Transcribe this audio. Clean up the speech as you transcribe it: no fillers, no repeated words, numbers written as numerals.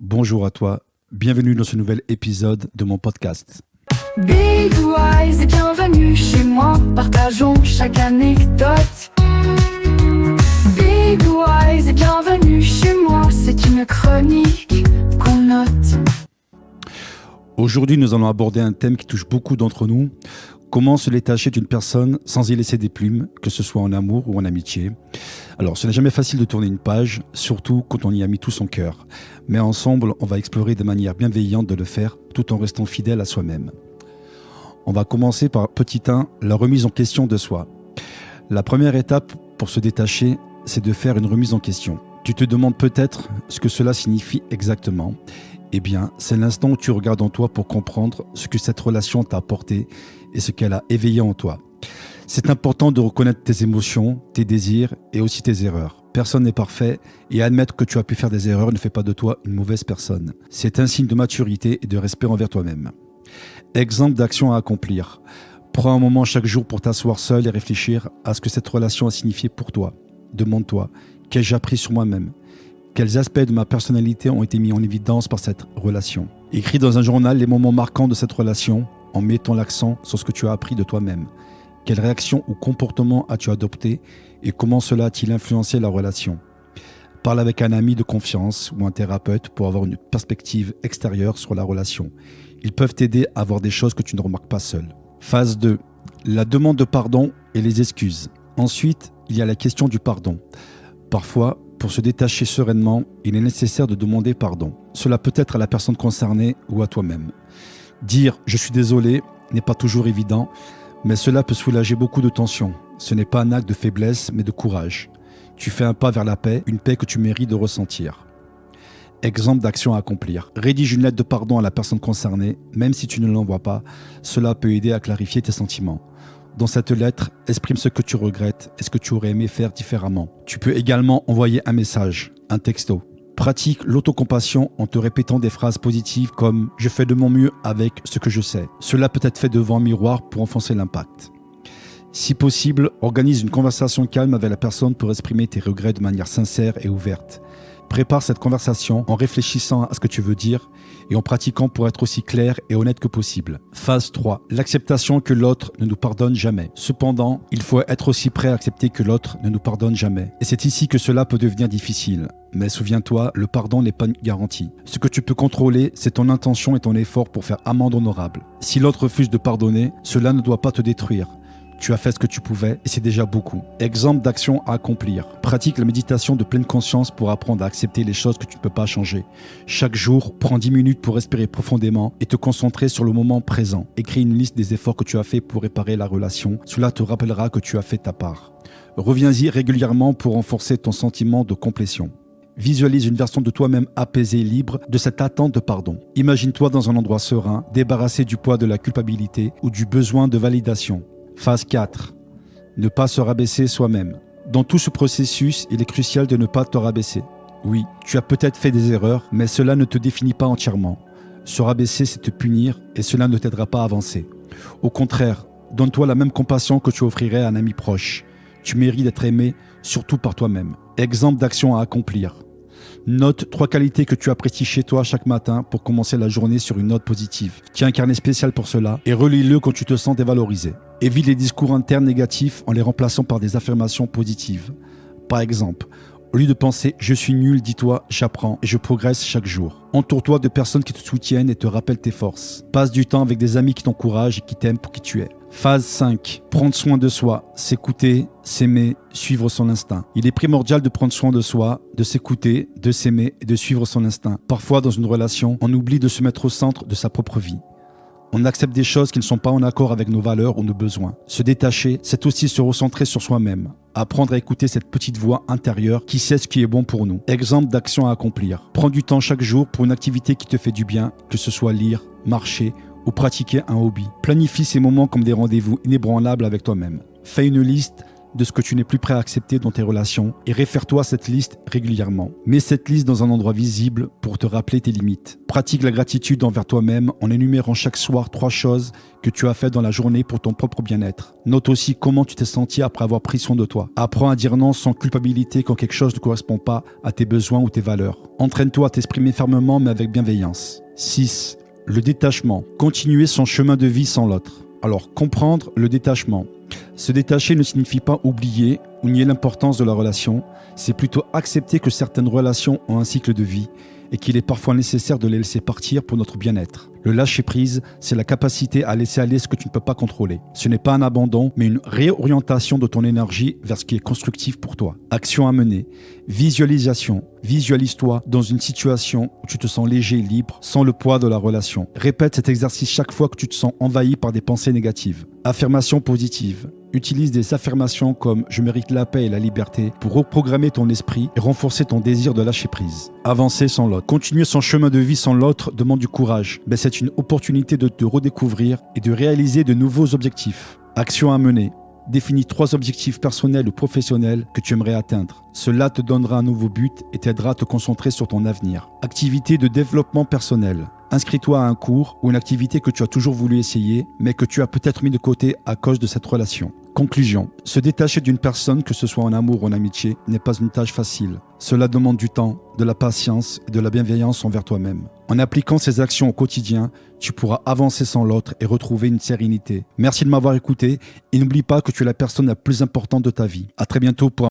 bonjour à toi, bienvenue dans ce nouvel épisode de mon podcast. Big Wise et bienvenue chez moi, partageons chaque anecdote. Big Wise et bienvenue chez moi, c'est une chronique qu'on note. Aujourd'hui, nous allons aborder un thème qui touche beaucoup d'entre nous. Comment se détacher d'une personne sans y laisser des plumes, que ce soit en amour ou en amitié. Alors, ce n'est jamais facile de tourner une page, surtout quand on y a mis tout son cœur. Mais ensemble, on va explorer de manière bienveillante de le faire, tout en restant fidèle à soi-même. On va commencer par petit 1, la remise en question de soi. La première étape pour se détacher, c'est de faire une remise en question. Tu te demandes peut-être ce que cela signifie exactement. Eh bien, c'est l'instant où tu regardes en toi pour comprendre ce que cette relation t'a apporté et ce qu'elle a éveillé en toi. C'est important de reconnaître tes émotions, tes désirs et aussi tes erreurs. Personne n'est parfait et admettre que tu as pu faire des erreurs ne fait pas de toi une mauvaise personne. C'est un signe de maturité et de respect envers toi-même. Exemple d'action à accomplir. Prends un moment chaque jour pour t'asseoir seul et réfléchir à ce que cette relation a signifié pour toi. Demande-toi, qu'ai-je appris sur moi-même ? Quels aspects de ma personnalité ont été mis en évidence par cette relation ? Écris dans un journal les moments marquants de cette relation en mettant l'accent sur ce que tu as appris de toi-même. Quelles réactions ou comportements as-tu adoptés et comment cela a-t-il influencé la relation ? Parle avec un ami de confiance ou un thérapeute pour avoir une perspective extérieure sur la relation. Ils peuvent t'aider à voir des choses que tu ne remarques pas seul. Phase 2. La demande de pardon et les excuses. Ensuite, il y a la question du pardon. Parfois, pour se détacher sereinement, il est nécessaire de demander pardon. Cela peut être à la personne concernée ou à toi-même. Dire « je suis désolé » n'est pas toujours évident, mais cela peut soulager beaucoup de tensions. Ce n'est pas un acte de faiblesse, mais de courage. Tu fais un pas vers la paix, une paix que tu mérites de ressentir. Exemple d'action à accomplir. Rédige une lettre de pardon à la personne concernée, même si tu ne l'envoies pas. Cela peut aider à clarifier tes sentiments. Dans cette lettre, exprime ce que tu regrettes et ce que tu aurais aimé faire différemment. Tu peux également envoyer un message, un texto. Pratique l'autocompassion en te répétant des phrases positives comme « je fais de mon mieux avec ce que je sais ». Cela peut être fait devant un miroir pour enfoncer l'impact. Si possible, organise une conversation calme avec la personne pour exprimer tes regrets de manière sincère et ouverte. Prépare cette conversation en réfléchissant à ce que tu veux dire et en pratiquant pour être aussi clair et honnête que possible. Phase 3. L'acceptation que l'autre ne nous pardonne jamais. Cependant, il faut être aussi prêt à accepter que l'autre ne nous pardonne jamais. Et c'est ici que cela peut devenir difficile. Mais souviens-toi, le pardon n'est pas une garantie. Ce que tu peux contrôler, c'est ton intention et ton effort pour faire amende honorable. Si l'autre refuse de pardonner, cela ne doit pas te détruire. Tu as fait ce que tu pouvais et c'est déjà beaucoup. Exemple d'action à accomplir. Pratique la méditation de pleine conscience pour apprendre à accepter les choses que tu ne peux pas changer. Chaque jour, prends 10 minutes pour respirer profondément et te concentrer sur le moment présent. Écris une liste des efforts que tu as fait pour réparer la relation. Cela te rappellera que tu as fait ta part. Reviens-y régulièrement pour renforcer ton sentiment de complétion. Visualise une version de toi-même apaisée et libre de cette attente de pardon. Imagine-toi dans un endroit serein, débarrassé du poids de la culpabilité ou du besoin de validation. Phase 4. Ne pas se rabaisser soi-même. Dans tout ce processus, il est crucial de ne pas te rabaisser. Oui, tu as peut-être fait des erreurs, mais cela ne te définit pas entièrement. Se rabaisser, c'est te punir et cela ne t'aidera pas à avancer. Au contraire, donne-toi la même compassion que tu offrirais à un ami proche. Tu mérites d'être aimé, surtout par toi-même. Exemple d'action à accomplir. Note 3 qualités que tu apprécies chez toi chaque matin pour commencer la journée sur une note positive. Tiens un carnet spécial pour cela et relis-le quand tu te sens dévalorisé. Évite les discours internes négatifs en les remplaçant par des affirmations positives. Par exemple, au lieu de penser « je suis nul », dis-toi « j'apprends et je progresse chaque jour ». Entoure-toi de personnes qui te soutiennent et te rappellent tes forces. Passe du temps avec des amis qui t'encouragent et qui t'aiment pour qui tu es. Phase 5. Prendre soin de soi, s'écouter, s'aimer, suivre son instinct. Il est primordial de prendre soin de soi, de s'écouter, de s'aimer et de suivre son instinct. Parfois, dans une relation, on oublie de se mettre au centre de sa propre vie. On accepte des choses qui ne sont pas en accord avec nos valeurs ou nos besoins. Se détacher, c'est aussi se recentrer sur soi-même. Apprendre à écouter cette petite voix intérieure qui sait ce qui est bon pour nous. Exemple d'action à accomplir. Prends du temps chaque jour pour une activité qui te fait du bien, que ce soit lire, marcher ou pratiquer un hobby. Planifie ces moments comme des rendez-vous inébranlables avec toi-même. Fais une liste de ce que tu n'es plus prêt à accepter dans tes relations et réfère-toi à cette liste régulièrement. Mets cette liste dans un endroit visible pour te rappeler tes limites. Pratique la gratitude envers toi-même en énumérant chaque soir 3 choses que tu as faites dans la journée pour ton propre bien-être. Note aussi comment tu t'es senti après avoir pris soin de toi. Apprends à dire non sans culpabilité quand quelque chose ne correspond pas à tes besoins ou tes valeurs. Entraîne-toi à t'exprimer fermement mais avec bienveillance. 6. Le détachement. Continuer son chemin de vie sans l'autre. Alors, comprendre le détachement. Se détacher ne signifie pas oublier ou nier l'importance de la relation, c'est plutôt accepter que certaines relations ont un cycle de vie et qu'il est parfois nécessaire de les laisser partir pour notre bien-être. Le lâcher-prise, c'est la capacité à laisser aller ce que tu ne peux pas contrôler. Ce n'est pas un abandon, mais une réorientation de ton énergie vers ce qui est constructif pour toi. Action à mener. Visualisation. Visualise-toi dans une situation où tu te sens léger et libre, sans le poids de la relation. Répète cet exercice chaque fois que tu te sens envahi par des pensées négatives. Affirmation positive. Utilise des affirmations comme « je mérite la paix et la liberté » pour reprogrammer ton esprit et renforcer ton désir de lâcher prise. Avancer sans l'autre. Continuer son chemin de vie sans l'autre demande du courage, mais c'est une opportunité de te redécouvrir et de réaliser de nouveaux objectifs. Action à mener. Définis 3 objectifs personnels ou professionnels que tu aimerais atteindre. Cela te donnera un nouveau but et t'aidera à te concentrer sur ton avenir. Activité de développement personnel. Inscris-toi à un cours ou une activité que tu as toujours voulu essayer, mais que tu as peut-être mis de côté à cause de cette relation. Conclusion. Se détacher d'une personne, que ce soit en amour ou en amitié, n'est pas une tâche facile. Cela demande du temps, de la patience et de la bienveillance envers toi-même. En appliquant ces actions au quotidien, tu pourras avancer sans l'autre et retrouver une sérénité. Merci de m'avoir écouté et n'oublie pas que tu es la personne la plus importante de ta vie. À très bientôt pour